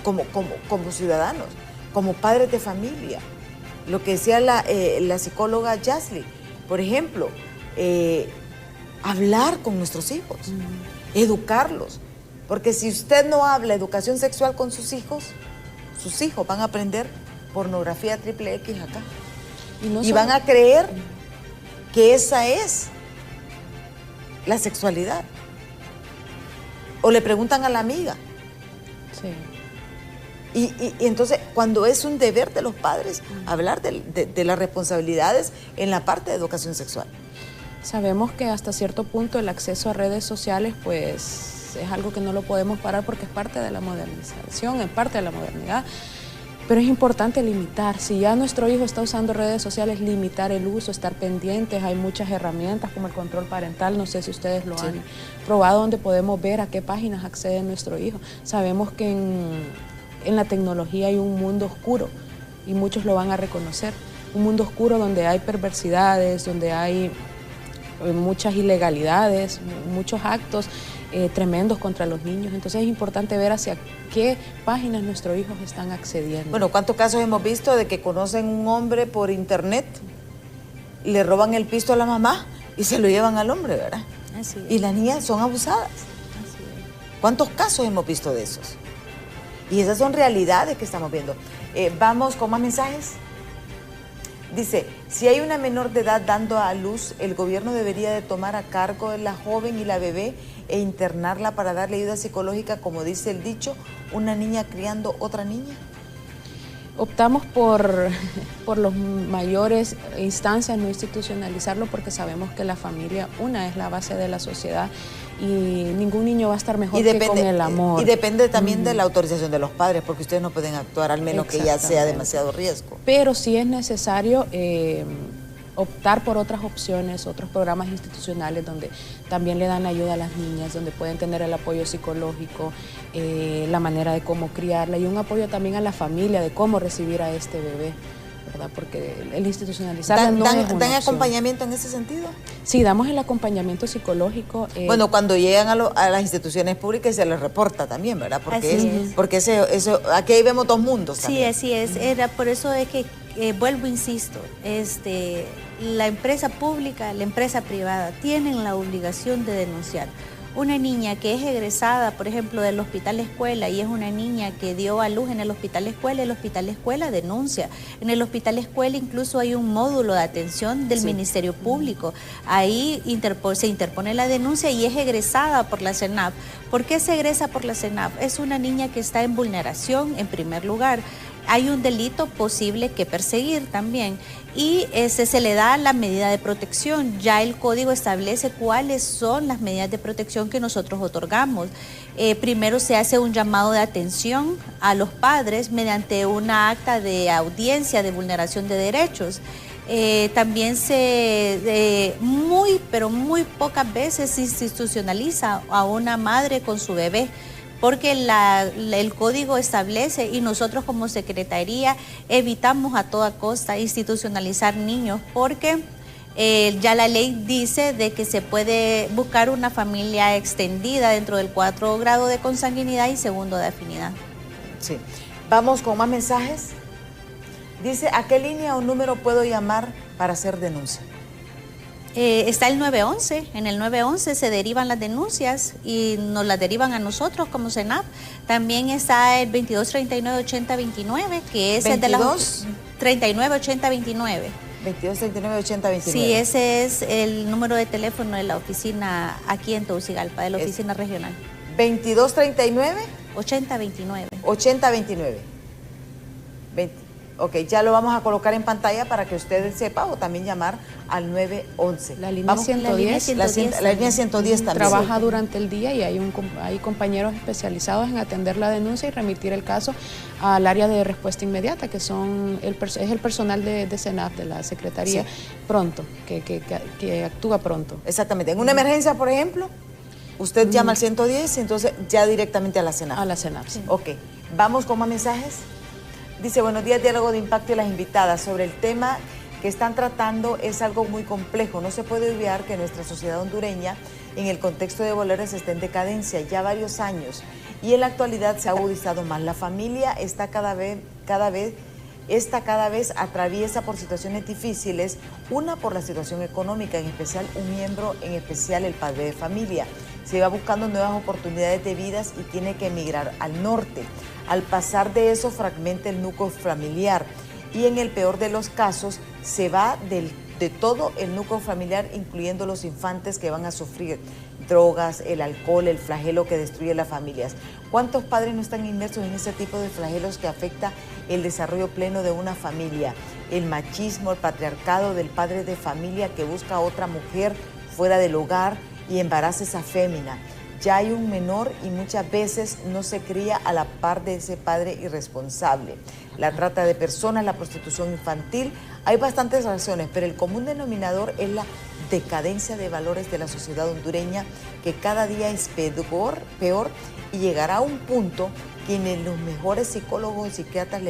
como ciudadanos, como padres de familia. Lo que decía la psicóloga Yasli, por ejemplo, hablar con nuestros hijos, educarlos. Porque si usted no habla educación sexual con sus hijos van a aprender pornografía XXX acá. Y van a creer que esa es la sexualidad. O le preguntan a la amiga. Sí. Y entonces, cuando es un deber de los padres hablar de las responsabilidades en la parte de educación sexual. Sabemos que hasta cierto punto el acceso a redes sociales, pues, es algo que no lo podemos parar porque es parte de la modernización, es parte de la modernidad. Pero es importante limitar. Si ya nuestro hijo está usando redes sociales, limitar el uso, estar pendientes. Hay muchas herramientas como el control parental, no sé si ustedes lo han probado, donde podemos ver a qué páginas accede nuestro hijo. Sabemos que en la tecnología hay un mundo oscuro y muchos lo van a reconocer. Un mundo oscuro donde hay perversidades, donde hay muchas ilegalidades, muchos actos tremendos contra los niños. Entonces es importante ver hacia qué páginas nuestros hijos están accediendo. Bueno, ¿cuántos casos hemos visto de que conocen un hombre por internet, le roban el pisto a la mamá y se lo llevan al hombre, ¿verdad? Así es. Y las niñas son abusadas. Así es. ¿Cuántos casos hemos visto de esos? Y esas son realidades que estamos viendo. Vamos con más mensajes. Dice, si hay una menor de edad dando a luz, el gobierno debería de tomar a cargo de la joven y la bebé e internarla para darle ayuda psicológica, como dice el dicho, una niña criando otra niña. Optamos por los mayores instancias, no institucionalizarlo, porque sabemos que la familia, es la base de la sociedad y ningún niño va a estar mejor que con el amor. Y depende también de la autorización de los padres, porque ustedes no pueden actuar, al menos que ya sea demasiado riesgo. Pero sí es necesario optar por otras opciones, otros programas institucionales donde también le dan ayuda a las niñas, donde pueden tener el apoyo psicológico, la manera de cómo criarla y un apoyo también a la familia de cómo recibir a este bebé, ¿verdad? Porque el institucionalizarla no es una opción. ¿Dan acompañamiento en ese sentido? Sí, damos el acompañamiento psicológico. Bueno, cuando llegan a las instituciones públicas se les reporta también, ¿verdad? Porque eso, aquí ahí vemos dos mundos también. Sí, así es. Era por eso de que vuelvo, insisto, la empresa pública, la empresa privada tienen la obligación de denunciar. Una niña que es egresada, por ejemplo, del hospital escuela y es una niña que dio a luz en el hospital escuela denuncia. En el hospital escuela incluso hay un módulo de atención del Ministerio Público. Ahí se interpone la denuncia y es egresada por la CENAP. ¿Por qué se egresa por la CENAP? Es una niña que está en vulneración en primer lugar. Hay un delito posible que perseguir también y se le da la medida de protección. Ya el código establece cuáles son las medidas de protección que nosotros otorgamos. Primero se hace un llamado de atención a los padres mediante una acta de audiencia de vulneración de derechos. También pero muy pocas veces se institucionaliza a una madre con su bebé, porque el código establece y nosotros como Secretaría evitamos a toda costa institucionalizar niños, porque ya la ley dice de que se puede buscar una familia extendida dentro del 4 grado de consanguinidad y 2 de afinidad. Sí. Vamos con más mensajes. Dice, ¿a qué línea o número puedo llamar para hacer denuncia? Está el 911, en el 911 se derivan las denuncias y nos las derivan a nosotros como CENAP. También está el 2239-8029, que es el de las 39-8029. 2239-8029. Sí, ese es el número de teléfono de la oficina aquí en Tegucigalpa, de la oficina regional. 2239 8029. 8029. Ok, ya lo vamos a colocar en pantalla para que usted sepa, o también llamar al 911. La línea 110. La línea 110 también. Trabaja durante el día y hay compañeros especializados en atender la denuncia y remitir el caso al área de respuesta inmediata, que es el personal de SENAF, de la Secretaría, sí. Pronto, que actúa pronto. Exactamente. En una emergencia, por ejemplo, usted llama al 110 y entonces ya directamente a la SENAF. A la SENAF, sí. Ok, vamos con más mensajes. Dice, buenos días, Diálogo de Impacto y las invitadas. Sobre el tema que están tratando es algo muy complejo. No se puede olvidar que nuestra sociedad hondureña, en el contexto de Bolívar, está en decadencia ya varios años y en la actualidad se ha agudizado más. La familia está cada vez atraviesa por situaciones difíciles, una por la situación económica, en especial un miembro, en especial el padre de familia. Se va buscando nuevas oportunidades de vidas y tiene que emigrar al norte. Al pasar de eso, fragmenta el núcleo familiar y en el peor de los casos, se va de todo el núcleo familiar, incluyendo los infantes que van a sufrir drogas, el alcohol, el flagelo que destruye las familias. ¿Cuántos padres no están inmersos en ese tipo de flagelos que afecta el desarrollo pleno de una familia? El machismo, el patriarcado del padre de familia que busca a otra mujer fuera del hogar y embaraza a esa fémina. Ya hay un menor y muchas veces no se cría a la par de ese padre irresponsable. La trata de personas, la prostitución infantil, hay bastantes razones, pero el común denominador es la decadencia de valores de la sociedad hondureña, que cada día es peor y llegará a un punto que ni los mejores psicólogos y psiquiatras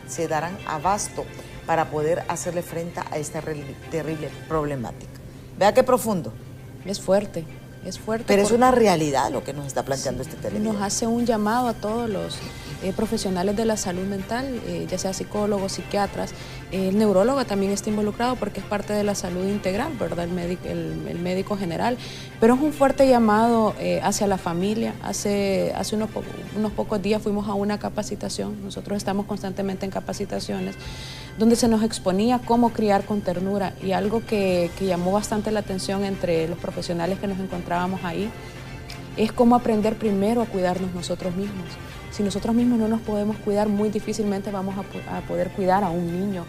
se darán abasto para poder hacerle frente a esta terrible problemática. Vea qué profundo. Es fuerte. Es fuerte. Pero es una realidad lo que nos está planteando este televidente. Nos hace un llamado a todos los profesionales de la salud mental, ya sea psicólogos, psiquiatras. El neurólogo también está involucrado porque es parte de la salud integral, ¿verdad? El médico general. Pero es un fuerte llamado hacia la familia. Hace unos pocos días fuimos a una capacitación. Nosotros estamos constantemente en capacitaciones donde se nos exponía cómo criar con ternura, y algo que llamó bastante la atención entre los profesionales que nos encontrábamos ahí es cómo aprender primero a cuidarnos nosotros mismos. Si nosotros mismos no nos podemos cuidar, muy difícilmente vamos a poder cuidar a un niño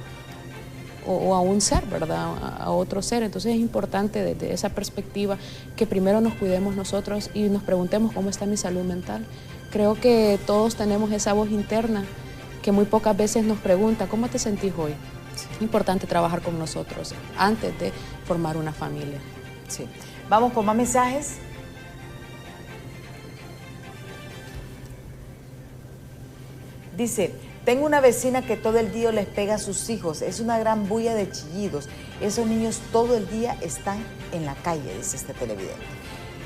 o a un ser, ¿verdad? A otro ser. Entonces es importante desde esa perspectiva que primero nos cuidemos nosotros y nos preguntemos cómo está mi salud mental. Creo que todos tenemos esa voz interna que muy pocas veces nos pregunta, ¿cómo te sentís hoy? Sí. Es importante trabajar con nosotros antes de formar una familia. Sí. Vamos con más mensajes. Dice, tengo una vecina que todo el día les pega a sus hijos, es una gran bulla de chillidos. Esos niños todo el día están en la calle, dice este televidente.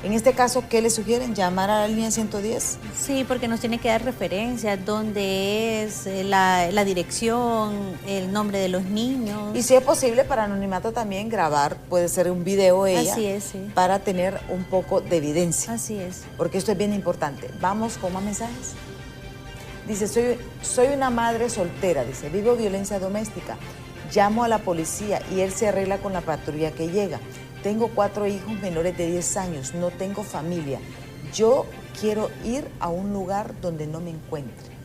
En este caso, ¿qué le sugieren? ¿Llamar a la línea 110? Sí, porque nos tiene que dar referencias, dónde es la dirección, el nombre de los niños. Y si es posible, para anonimato también grabar, puede ser un video ella. Así es, sí. Para tener un poco de evidencia. Así es. Porque esto es bien importante. Vamos con más mensajes. Dice, soy una madre soltera, dice, vivo violencia doméstica. Llamo a la policía y él se arregla con la patrulla que llega. Tengo 4 hijos menores de 10 años, no tengo familia. Yo quiero ir a un lugar donde no me encuentre.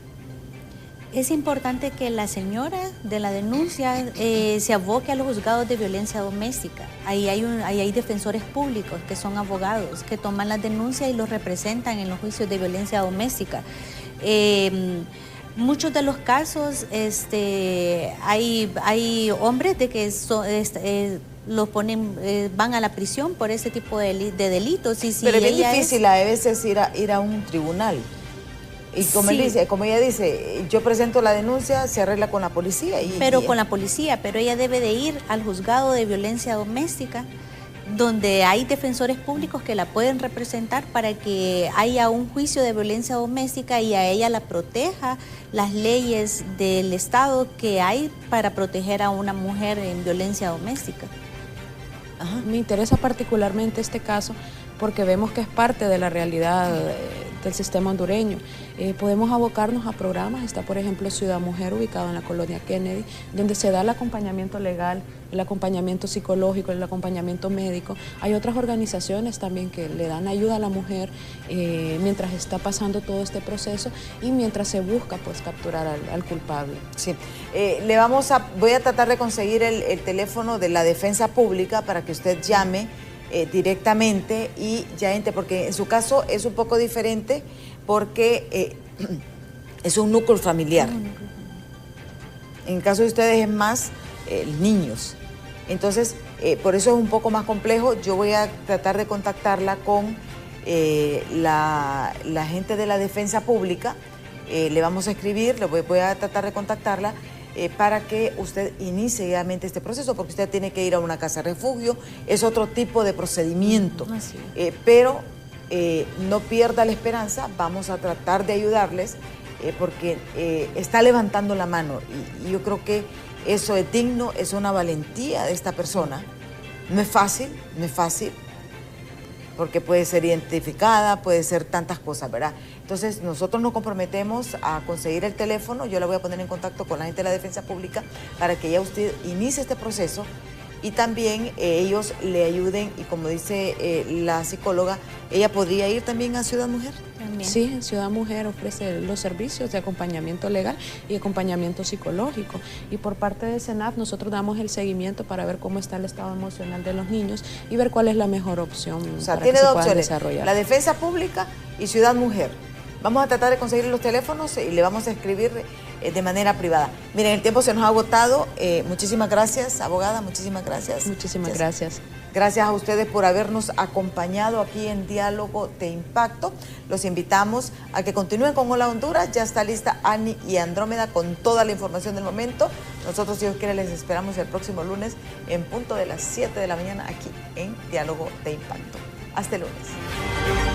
Es importante que la señora de la denuncia se aboque a los juzgados de violencia doméstica. Ahí hay defensores públicos que son abogados, que toman las denuncias y los representan en los juicios de violencia doméstica. Muchos de los casos hay hombres de que los ponen, van a la prisión por ese tipo de delitos. Y si pero es bien difícil a veces ir a un tribunal. Y como, sí. Como ella dice, yo presento la denuncia, se arregla con la policía. Con la policía, pero ella debe de ir al juzgado de violencia doméstica, donde hay defensores públicos que la pueden representar para que haya un juicio de violencia doméstica y a ella la proteja las leyes del Estado que hay para proteger a una mujer en violencia doméstica. Ajá. Me interesa particularmente este caso porque vemos que es parte de la realidad del sistema hondureño. Podemos abocarnos a programas, está por ejemplo Ciudad Mujer, ubicado en la colonia Kennedy, donde se da el acompañamiento legal, el acompañamiento psicológico, el acompañamiento médico. Hay otras organizaciones también que le dan ayuda a la mujer mientras está pasando todo este proceso y mientras se busca pues capturar al culpable. Sí, voy a tratar de conseguir el teléfono de la Defensa Pública para que usted llame directamente y ya entre, porque en su caso es un poco diferente porque es un núcleo familiar. En el caso de ustedes es más niños. Entonces, por eso es un poco más complejo. Yo voy a tratar de contactarla con la gente de la Defensa Pública. Le vamos a escribir, voy a tratar de contactarla para que usted inicie realmente este proceso, porque usted tiene que ir a una casa de refugio, es otro tipo de procedimiento. Pero no pierda la esperanza, vamos a tratar de ayudarles porque está levantando la mano y yo creo que eso es digno, es una valentía de esta persona. No es fácil, porque puede ser identificada, puede ser tantas cosas, ¿verdad? Entonces, nosotros nos comprometemos a conseguir el teléfono, yo la voy a poner en contacto con la gente de la Defensa Pública para que ya usted inicie este proceso y también ellos le ayuden, y como dice la psicóloga, ella podría ir también a Ciudad Mujer. Sí, en Ciudad Mujer ofrece los servicios de acompañamiento legal y acompañamiento psicológico. Y por parte de SENAF nosotros damos el seguimiento para ver cómo está el estado emocional de los niños y ver cuál es la mejor opción para tiene que se dos puedan opciones, desarrollar. La Defensa Pública y Ciudad Mujer. Vamos a tratar de conseguir los teléfonos y le vamos a escribir de manera privada. Miren, el tiempo se nos ha agotado. Muchísimas gracias, abogada, muchísimas gracias. Muchísimas gracias. Gracias a ustedes por habernos acompañado aquí en Diálogo de Impacto. Los invitamos a que continúen con Hola Honduras. Ya está lista Ani y Andrómeda con toda la información del momento. Nosotros, si Dios quiere, les esperamos el próximo lunes en punto de las 7 de la mañana aquí en Diálogo de Impacto. Hasta el lunes.